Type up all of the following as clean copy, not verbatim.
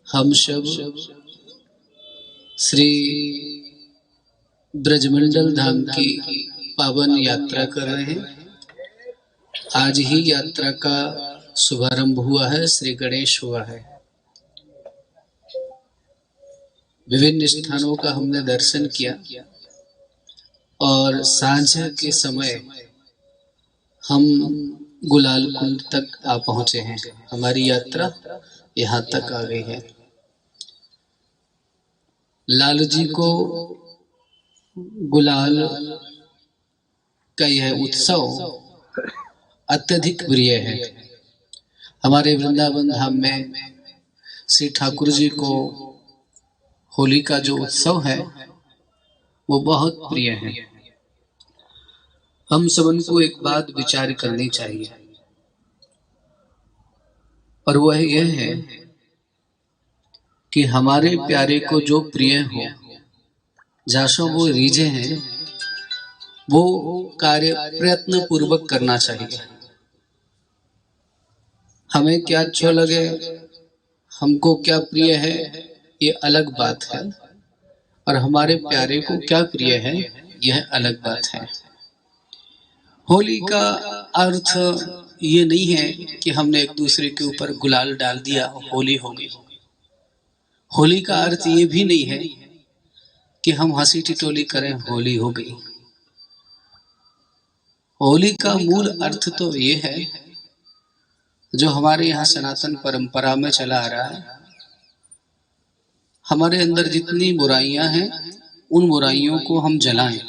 हम सब श्री ब्रजमंडल धाम की पावन यात्रा कर रहे हैं। आज ही यात्रा का शुभारंभ हुआ है, श्री गणेश हुआ है। विभिन्न स्थानों का हमने दर्शन किया और सांझ के समय हम गुलाल कुंड तक आ पहुंचे हैं। हमारी यात्रा यहाँ तक आ गई है। लाल जी को गुलाल का यह उत्सव अत्यधिक प्रिय है। हमारे वृंदावन धाम में श्री ठाकुर जी को होली का जो उत्सव है वो बहुत प्रिय है। हम सबन को एक बात विचार करनी चाहिए और वह यह है कि हमारे प्यारे को जो प्रिय हो, जासों वो रीझे हैं, वो कार्य प्रयत्न पूर्वक करना चाहिए। हमें क्या अच्छा लगे, हमको क्या प्रिय है, ये अलग बात है, और हमारे प्यारे को क्या प्रिय है, यह अलग बात है। होली का अर्थ ये नहीं है कि हमने एक दूसरे के ऊपर गुलाल डाल दिया, होली हो गई। होली का अर्थ ये भी नहीं है कि हम हंसी टिटोली करें, होली हो गई। होली का मूल अर्थ तो ये है जो हमारे यहाँ सनातन परंपरा में चला आ रहा है। हमारे अंदर जितनी बुराइयां हैं उन बुराइयों को हम जलाएं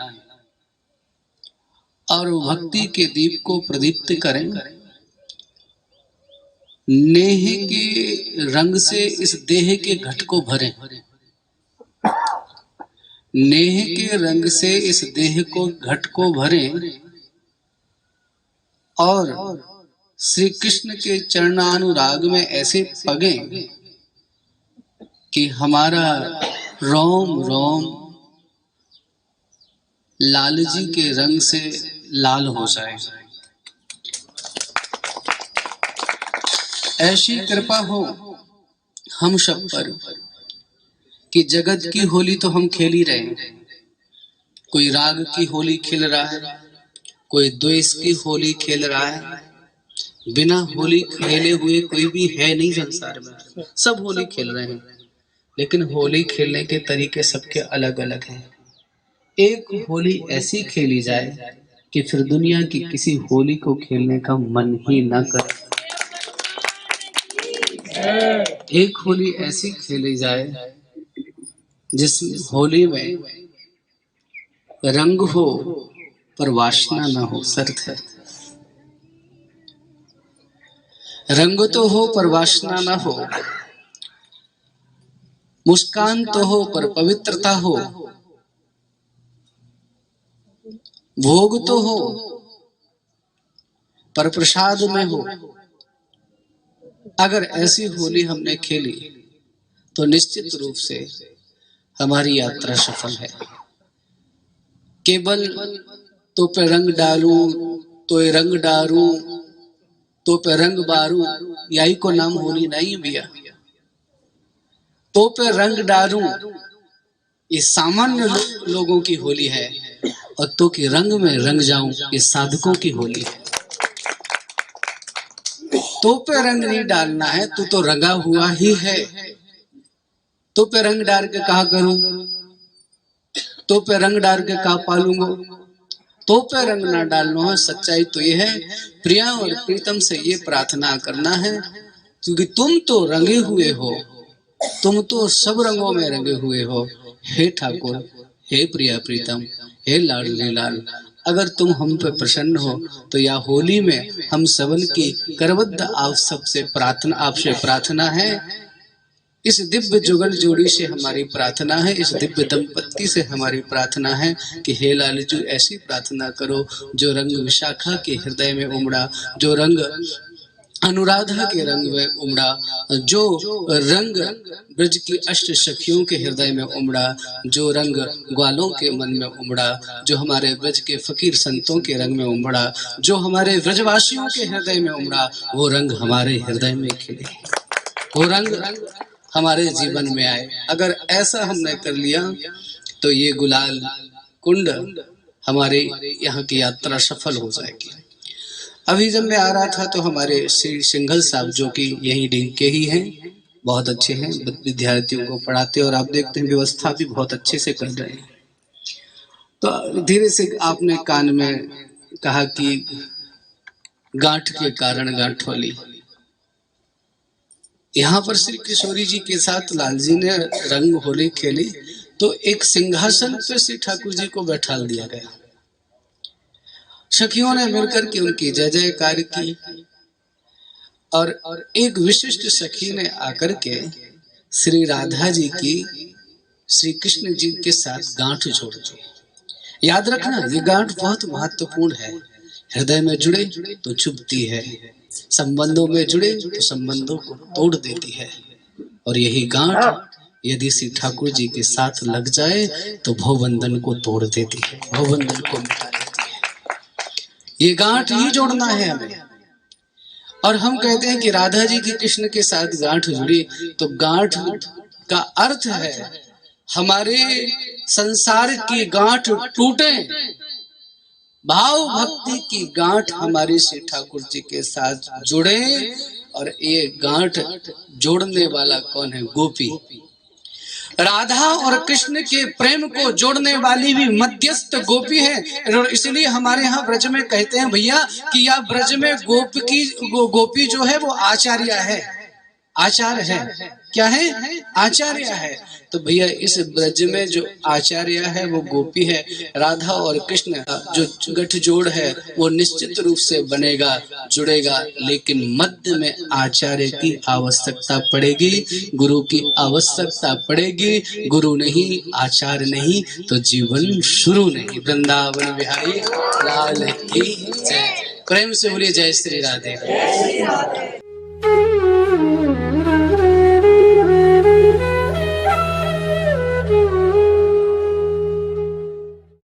और भक्ति के दीप को प्रदीप्त करें। नेह के रंग से इस देह के घट को भरें। नेह के रंग से इस देह को घट को भरें और श्री कृष्ण के चरणानुराग में ऐसे पगें कि हमारा रोम रोम लाल जी के रंग से लाल हो जाए। ऐसी कृपा हो हम सब पर कि जगत की होली तो हम खेल ही रहे हैं। कोई राग की होली खेल रहा है, कोई द्वेष की होली खेल रहा है। बिना होली खेले हुए कोई भी है नहीं संसार में। सब होली खेल रहे हैं, लेकिन होली खेलने के तरीके सबके अलग अलग हैं। एक होली ऐसी खेली जाए कि फिर दुनिया की किसी होली को खेलने का मन ही ना करे। एक होली ऐसी खेली जाए जिस होली में रंग हो पर वासना ना हो। शर्त है, रंग तो हो पर वासना ना हो, मुस्कान तो हो पर पवित्रता हो, भोग तो हो पर प्रसाद में हो। अगर ऐसी होली हमने खेली तो निश्चित रूप से हमारी यात्रा सफल है। केवल तो पे रंग डालूं, तो रंग डालूं, तो पे रंग बारू, यही को नाम होली नहीं भैया। तो पे रंग डालूं ये सामान्य लोगों की होली है, और तो के रंग में रंग जाऊं ये साधकों की होली है। तो पे रंग नहीं डालना है, तू तो रंगा हुआ ही है। तो पे रंग डाल के कहा करूं, तो पे रंग डाल के कहा पालूंगा। तो पे रंग ना डालना है। सच्चाई तो ये है, प्रिया और प्रीतम से ये प्रार्थना करना है, क्योंकि तुम तो रंगे हुए हो, तुम तो सब रंगों में रंगे हुए हो। हे ठाकुर, हे प्रिया प्रीतम, हे लाडली लाल, अगर तुम हम पे प्रसन्न हो तो या होली में हम सबन की करबद्ध आप सबसे प्रार्थना, आपसे प्रार्थना है। इस दिव्य जुगल जोड़ी से हमारी प्रार्थना है, इस दिव्य दंपत्ति से हमारी प्रार्थना है कि हे लालजू ऐसी प्रार्थना करो जो रंग विशाखा के हृदय में उमड़ा, जो रंग अनुराधा के रंग में उमड़ा, जो रंग ब्रज की अष्ट सखियों के हृदय में उमड़ा, जो रंग ग्वालों के मन में उमड़ा, जो हमारे ब्रज के फकीर संतों के रंग में उमड़ा, जो हमारे ब्रजवासियों के हृदय में उमड़ा, वो रंग हमारे हृदय में खिले, वो रंग हमारे जीवन में आए। अगर ऐसा हमने कर लिया तो ये गुलाल कुंड हमारे यहाँ की यात्रा सफल हो जाएगी। अभी जब मैं आ रहा था तो हमारे श्री सिंघल साहब, जो कि यही डिंग के ही हैं, बहुत अच्छे हैं, विद्यार्थियों को पढ़ाते और आप देखते हैं व्यवस्था भी बहुत अच्छे से कर रहे हैं। तो धीरे से आपने कान में कहा कि गांठ के कारण गांठोली। यहाँ पर श्री किशोरी जी के साथ लाल जी ने रंग होली खेली तो एक सिंहासन पे श्री ठाकुर जी को बैठा दिया गया। सखियों ने मिलकर के उनकी जय जयकार की और एक विशिष्ट सखी ने आकर के श्री राधा जी की श्री कृष्ण जी के साथ गांठ जोड़ दी। याद रखना, ये गांठ बहुत महत्वपूर्ण है। हृदय में जुड़े तो चुभती है, संबंधों में जुड़े तो संबंधों को तोड़ देती है, और यही गांठ यदि श्री ठाकुर जी के साथ लग जाए तो भवबंधन को तोड़ देती है, भवबंधन को मिटा देती है। ये गांठ ही जोड़ना है हमें। और हम कहते हैं कि राधा जी की कृष्ण के साथ गांठ जुड़ी, तो गांठ का अर्थ है हमारे संसार की गांठ टूटे, भाव भक्ति की गांठ हमारे श्री ठाकुर जी के साथ जुड़े। और ये गांठ जोड़ने वाला कौन है? गोपी। राधा और कृष्ण के प्रेम को जोड़ने वाली भी मध्यस्थ गोपी है। और इसलिए हमारे यहाँ ब्रज में कहते हैं भैया कि यह ब्रज में गोपी जो है वो आचार्य है, आचार्य है। क्या है? आचार्य है। तो भैया इस ब्रज में जो आचार्य है वो गोपी है। राधा और कृष्ण जो गठजोड़ है वो निश्चित रूप से बनेगा, जुड़ेगा, लेकिन मध्य में आचार्य की आवश्यकता पड़ेगी, गुरु की आवश्यकता पड़ेगी। गुरु नहीं, आचार्य नहीं तो जीवन शुरू नहीं। वृंदावन बिहारी लाल की जय। प्रेम से बोलिए जय श्री राधे।